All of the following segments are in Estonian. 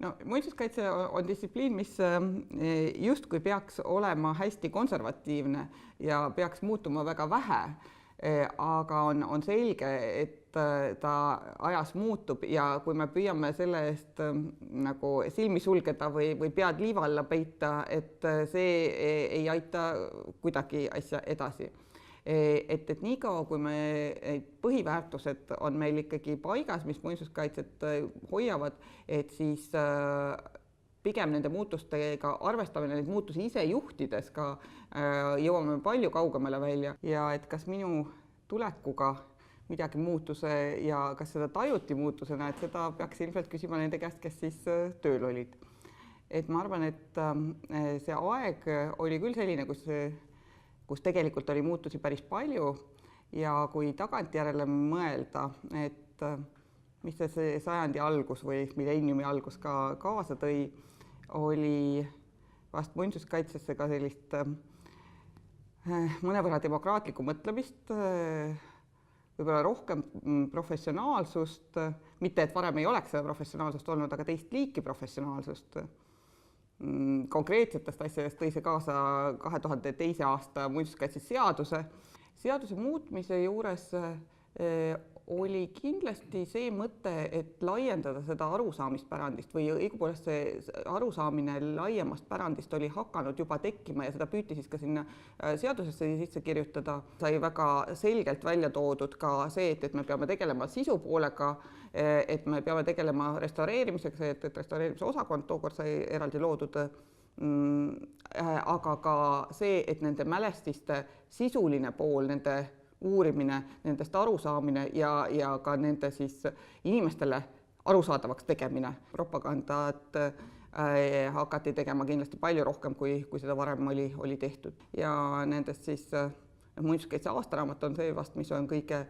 No, muinsuskaitse on distsipliin, mis justkui peaks olema hästi konservatiivne ja peaks muutuma väga vähe, aga on selge, et ta ajas muutub ja kui me püüame selle eest nagu silmi sulgeda või pead liiva alla peita, et see ei aita kuidagi asja edasi. Et niikaua, kui põhiväärtused on meil ikkagi paigas, mis muinsuskaitset hoiavad, et siis pigem nende muutustega arvestamine, neid muutusi ise juhtides ka jõuame palju kaugemale välja ja et kas minu tulekuga midagi muutuse ja kas seda tajuti muutusena, et seda peaks ilmselt küsima nende käest, kes siis tööl olid. Et ma arvan, et see aeg oli küll selline, kus tegelikult oli muutusi päris palju ja kui tagantjärele mõelda, et mis see sajandi algus või milleniumi algus ka kaasa tõi, oli vast muinsuskaitsesse ka sellist mõnevõrra demokraatlikku mõtlemist, võib-olla rohkem professionaalsust, mitte et varem ei oleks seda professionaalsust olnud, aga teist liiki professionaalsust. Konkreetsetest asjadest tõi see kaasa 2002. aasta muinsuskaitseseaduse. Seaduse muutmise juures oli kindlasti see mõte, et laiendada seda arusaamispärandist või õigupoolest see arusaamine laiemast pärandist oli hakanud juba tekkima ja seda püüti siis ka sinna seadusesse sisse kirjutada. Sai väga selgelt välja toodud ka see, et me peame tegelema sisupoolega, et me peame tegelema restaureerimisega, et restaureerimise osakond tookord sai eraldi loodud, aga ka see, et nende mälestiste sisuline pool, nende uurimine, nendest arusaamine ja ka nende siis inimestele arusaadavaks tegemine. Propagandat hakati tegema kindlasti palju rohkem, kui seda varem oli tehtud. Ja nendest siis muinsuskaitse aastaraamat on see vast, mis on kõige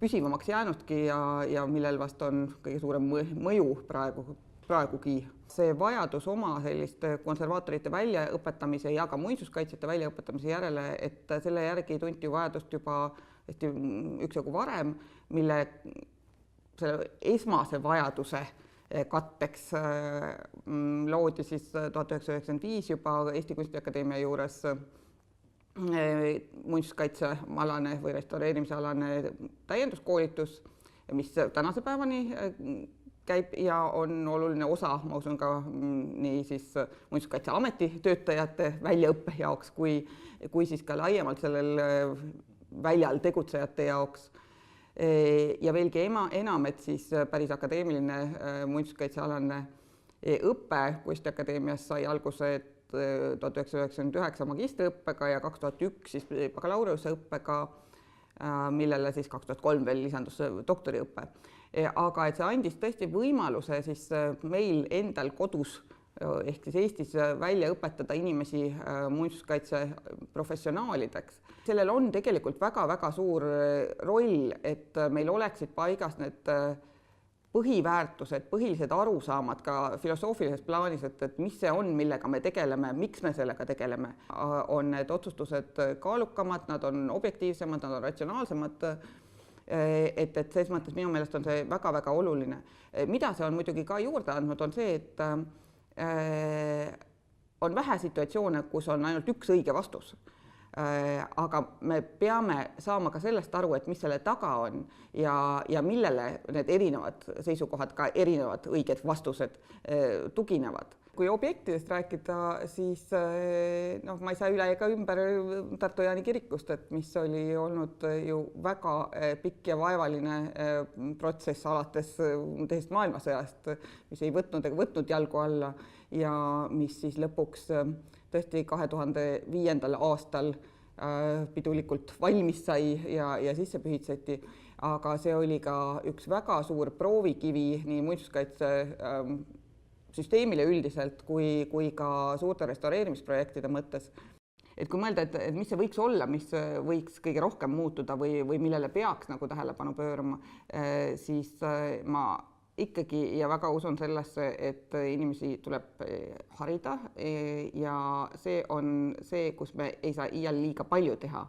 püsivamaks jäänudki ja millel vast on kõige suurem mõju praegugi. See vajadus oma sellist konservaatorite väljaõpetamise ja ka muinsuskaitsjate väljaõpetamise järele, et selle järgi tunti vajadust juba üksjagu varem, mille selle esmase vajaduse katteks loodi siis 1995 juba Eesti Kunstiakadeemia juures muinsuskaitsealane või restaureerimisalane täienduskoolitus, mis tänase päevani käib ja on oluline osa, ma usun ka nii siis muinsuskaitseameti töötajate väljaõppe jaoks, kui siis ka laiemalt sellel väljal tegutsejate jaoks. Ja veelgi enam, et siis päris akadeemiline muinsuskaitsealane õpe Kunstiakadeemias sai alguse 1999 magistriõppega ja 2001 siis bakalaureuseõppega, millele siis 2003 veel lisandus doktoriõpe. Aga et see andis tõesti võimaluse siis meil endal kodus ehk siis Eestis välja õpetada inimesi muinsuskaitse professionaalideks. Sellel on tegelikult väga-väga suur roll, et meil oleksid paigas need põhiväärtused, põhilised arusaamad ka filosoofilises plaanis, et mis see on, millega me tegeleme, miks me sellega tegeleme. On need otsustused kaalukamad, nad on objektiivsemad, nad on ratsionaalsemad. Et selles mõttes minu meelest on see väga-väga oluline. Mida see on muidugi ka juurde andnud, on see, et on vähe situatsioone, kus on ainult üks õige vastus. Aga me peame saama ka sellest aru, et mis selle taga on ja millele need erinevad seisukohad, ka erinevad õiged vastused tuginevad. Kui objektidest rääkida, siis ma ei saa üle ega ümber Tartu Jaani kirikust, et mis oli olnud ju väga pikk ja vaevaline protsess alates teisest maailmasõjast, mis ei võtnud jalgu alla ja mis siis lõpuks tõesti 2005. aastal pidulikult valmis sai ja sisse pühitseti, aga see oli ka üks väga suur proovikivi nii muinsuskaitse süsteemile üldiselt kui ka suurte restaureerimisprojektide mõttes. Et kui mõelda, et mis see võiks olla, mis võiks kõige rohkem muutuda või millele peaks nagu tähelepanu pöörama, siis ma ikkagi ja väga usun sellesse, et inimesi tuleb harida ja see on see, kus me ei saa iial liiga palju teha.